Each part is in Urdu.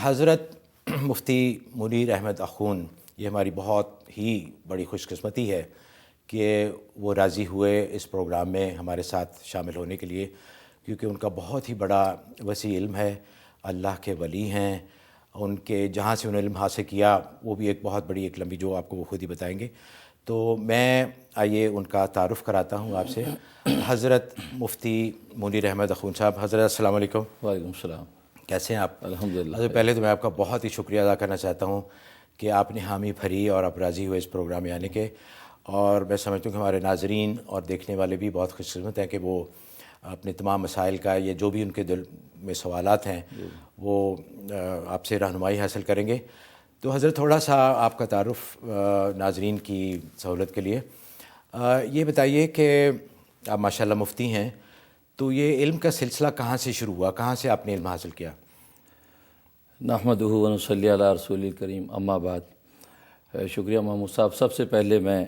حضرت مفتی منیر احمد اخون، یہ ہماری بہت ہی بڑی خوش قسمتی ہے کہ وہ راضی ہوئے اس پروگرام میں ہمارے ساتھ شامل ہونے کے لیے، کیونکہ ان کا بہت ہی بڑا وسیع علم ہے، اللہ کے ولی ہیں، ان کے جہاں سے انہوں نے علم حاصل کیا وہ بھی ایک بہت بڑی ایک لمبی جو آپ کو وہ خود ہی بتائیں گے۔ تو میں آئیے ان کا تعارف کراتا ہوں آپ سے۔ حضرت مفتی منیر احمد اخون صاحب، حضرت السلام علیکم۔ وعلیکم السلام۔ کیسے ہیں آپ؟ الحمدللہ۔ حضرت پہلے تو میں آپ کا بہت ہی شکریہ ادا کرنا چاہتا ہوں کہ آپ نے حامی بھری اور آپ راضی ہوئے اس پروگرام میں آنے کے، اور میں سمجھتا ہوں کہ ہمارے ناظرین اور دیکھنے والے بھی بہت خوش قسمت ہیں کہ وہ اپنے تمام مسائل کا یا جو بھی ان کے دل میں سوالات ہیں وہ آپ سے رہنمائی حاصل کریں گے۔ تو حضرت تھوڑا سا آپ کا تعارف ناظرین کی سہولت کے لیے یہ بتائیے کہ آپ ماشاءاللہ مفتی ہیں، تو یہ علم کا سلسلہ کہاں سے شروع ہوا، کہاں سے آپ نے علم حاصل کیا؟ نحمدہ و نصلی علی رسول الکریم، اما بعد۔ شکریہ محمود صاحب۔ سب سے پہلے میں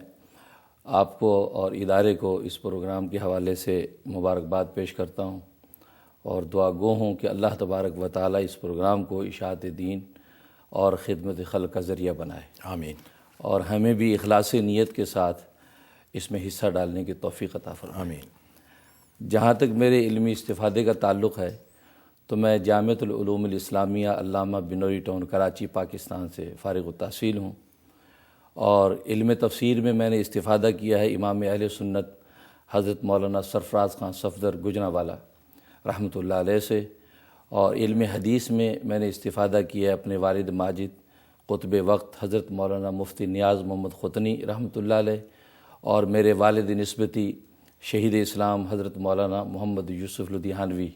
آپ کو اور ادارے کو اس پروگرام کے حوالے سے مبارکباد پیش کرتا ہوں اور دعا گو ہوں کہ اللہ تبارک و تعالی اس پروگرام کو اشاعت دین اور خدمت خلق کا ذریعہ بنائے، آمین۔ اور ہمیں بھی اخلاص نیت کے ساتھ اس میں حصہ ڈالنے کی توفیق عطا فرمائے، آمین۔ جہاں تک میرے علمی استفادے کا تعلق ہے تو میں جامعۃ العلوم الاسلامیہ علامہ بنوری ٹاؤن کراچی پاکستان سے فارغ التحصیل ہوں، اور علم تفسیر میں نے استفادہ کیا ہے امام اہل سنت حضرت مولانا سرفراز خان صفدر گجرانوالہ رحمۃ اللہ علیہ سے، اور علم حدیث میں نے استفادہ کیا ہے اپنے والد ماجد قطب وقت حضرت مولانا مفتی نیاز محمد ختنی رحمۃ اللہ علیہ، اور میرے والد نسبتی شہید اسلام حضرت مولانا محمد یوسف لدھیانوی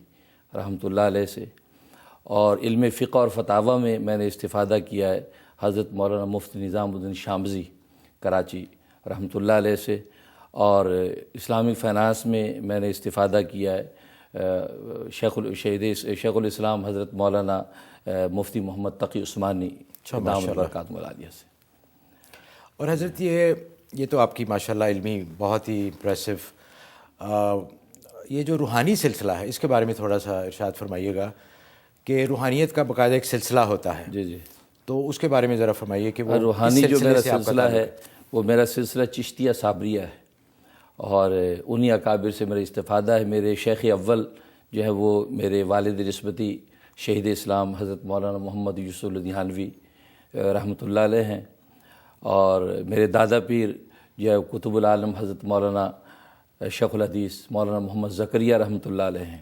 رحمۃ اللہ علیہ سے، اور علم فقہ اور فتاویٰ میں نے استفادہ کیا ہے حضرت مولانا مفتی نظام الدین شامزی کراچی رحمۃ اللہ علیہ سے، اور اسلامک فائنانس میں نے استفادہ کیا ہے شیخ الاسلام حضرت مولانا مفتی محمد تقی عثمانی دامت برکاتہ العالیہ سے۔ اور حضرت یہ تو آپ کی ماشاءاللہ علمی بہت ہی امپریسو، یہ جو روحانی سلسلہ ہے اس کے بارے میں تھوڑا سا ارشاد فرمائیے گا کہ روحانیت کا باقاعدہ ایک سلسلہ ہوتا ہے، جی جی، تو اس کے بارے میں ذرا فرمائیے کہ وہ روحانی جو میرا سلسلہ ہے ہے۔ وہ میرا سلسلہ چشتیہ صابریہ ہے، اور انہی اکابر سے میرا استفادہ ہے۔ میرے شیخ اول جو ہے وہ میرے والد نسبتی شہید اسلام حضرت مولانا محمد یوسف لدھیانوی رحمۃ اللہ علیہ ہیں، اور میرے دادا پیر جو ہے قطب العالم حضرت مولانا شیخ الحدیث مولانا محمد زکریہ رحمۃ اللہ علیہ ہیں،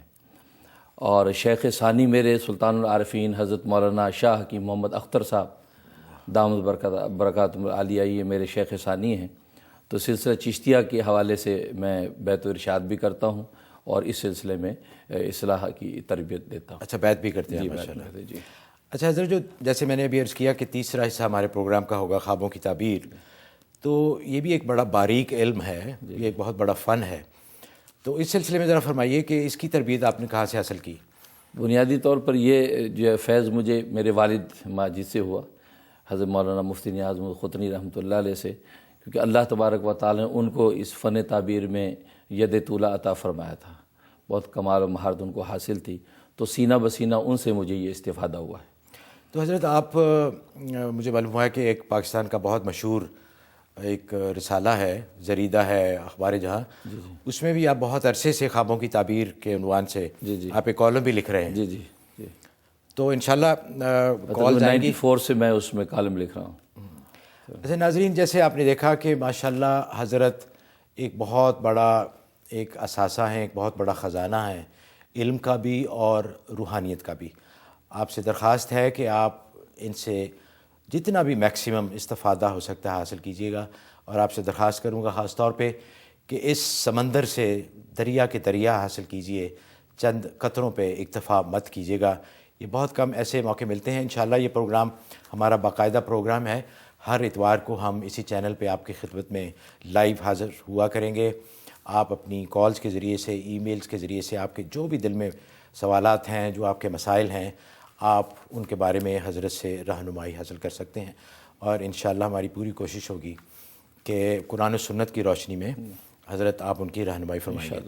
اور شیخ ثانی میرے سلطان العارفین حضرت مولانا شاہ حکیم محمد اختر صاحب دامت برکاتہ العالیہ، یہ میرے شیخ ثانی ہیں۔ تو سلسلہ چشتیہ کے حوالے سے میں بیت و ارشاد بھی کرتا ہوں اور اس سلسلے میں اصلاح کی تربیت دیتا ہوں۔ اچھا، بیت بھی کرتے ہیں ماشاءاللہ۔ جی۔ اچھا حضرت، جو جیسے میں نے ابھی عرض کیا کہ تیسرا حصہ ہمارے پروگرام کا ہوگا خوابوں کی تعبیر، تو یہ بھی ایک بڑا باریک علم ہے، یہ ایک بہت بڑا فن ہے، تو اس سلسلے میں ذرا فرمائیے کہ اس کی تربیت آپ نے کہاں سے حاصل کی؟ بنیادی طور پر یہ جو ہے فیض مجھے میرے والد ماجد سے ہوا، حضرت مولانا مفتی نیاز محمد ختنی رحمۃ اللہ علیہ سے، کیونکہ اللہ تبارک و تعالی نے ان کو اس فن تعبیر میں ید طولہ عطا فرمایا تھا، بہت کمال و مہارت ان کو حاصل تھی، تو سینہ بسینہ ان سے مجھے یہ استفادہ ہوا ہے۔ تو حضرت آپ، مجھے معلوم ہوا ہے کہ ایک پاکستان کا بہت مشہور ایک رسالہ ہے، جریدہ ہے اخبار جہاں، اس میں بھی آپ بہت عرصے سے خوابوں کی تعبیر کے عنوان سے آپ ایک کالم بھی لکھ رہے ہیں۔ جی جی جی، تو انشاءاللہ کال جائیں گی۔ 94 سے میں اس میں کالم لکھ رہا ہوں۔ اچھا ناظرین، جیسے آپ نے دیکھا کہ ماشاءاللہ حضرت ایک بہت بڑا ایک اثاثہ ہیں، ایک بہت بڑا خزانہ ہے، علم کا بھی اور روحانیت کا بھی۔ آپ سے درخواست ہے کہ آپ ان سے جتنا بھی میکسیمم استفادہ ہو سکتا ہے حاصل کیجیے گا، اور آپ سے درخواست کروں گا خاص طور پہ کہ اس سمندر سے دریا کے دریا حاصل کیجیے، چند قطروں پہ اکتفا مت کیجیے گا۔ یہ بہت کم ایسے موقع ملتے ہیں۔ انشاءاللہ یہ پروگرام ہمارا باقاعدہ پروگرام ہے، ہر اتوار کو ہم اسی چینل پہ آپ کی خدمت میں لائیو حاضر ہوا کریں گے۔ آپ اپنی کالز کے ذریعے سے، ای میلز کے ذریعے سے، آپ کے جو بھی دل میں سوالات ہیں، جو آپ کے مسائل ہیں، آپ ان کے بارے میں حضرت سے رہنمائی حاصل کر سکتے ہیں، اور انشاءاللہ ہماری پوری کوشش ہوگی کہ قرآن و سنت کی روشنی میں حضرت آپ ان کی رہنمائی فرمائیں گے۔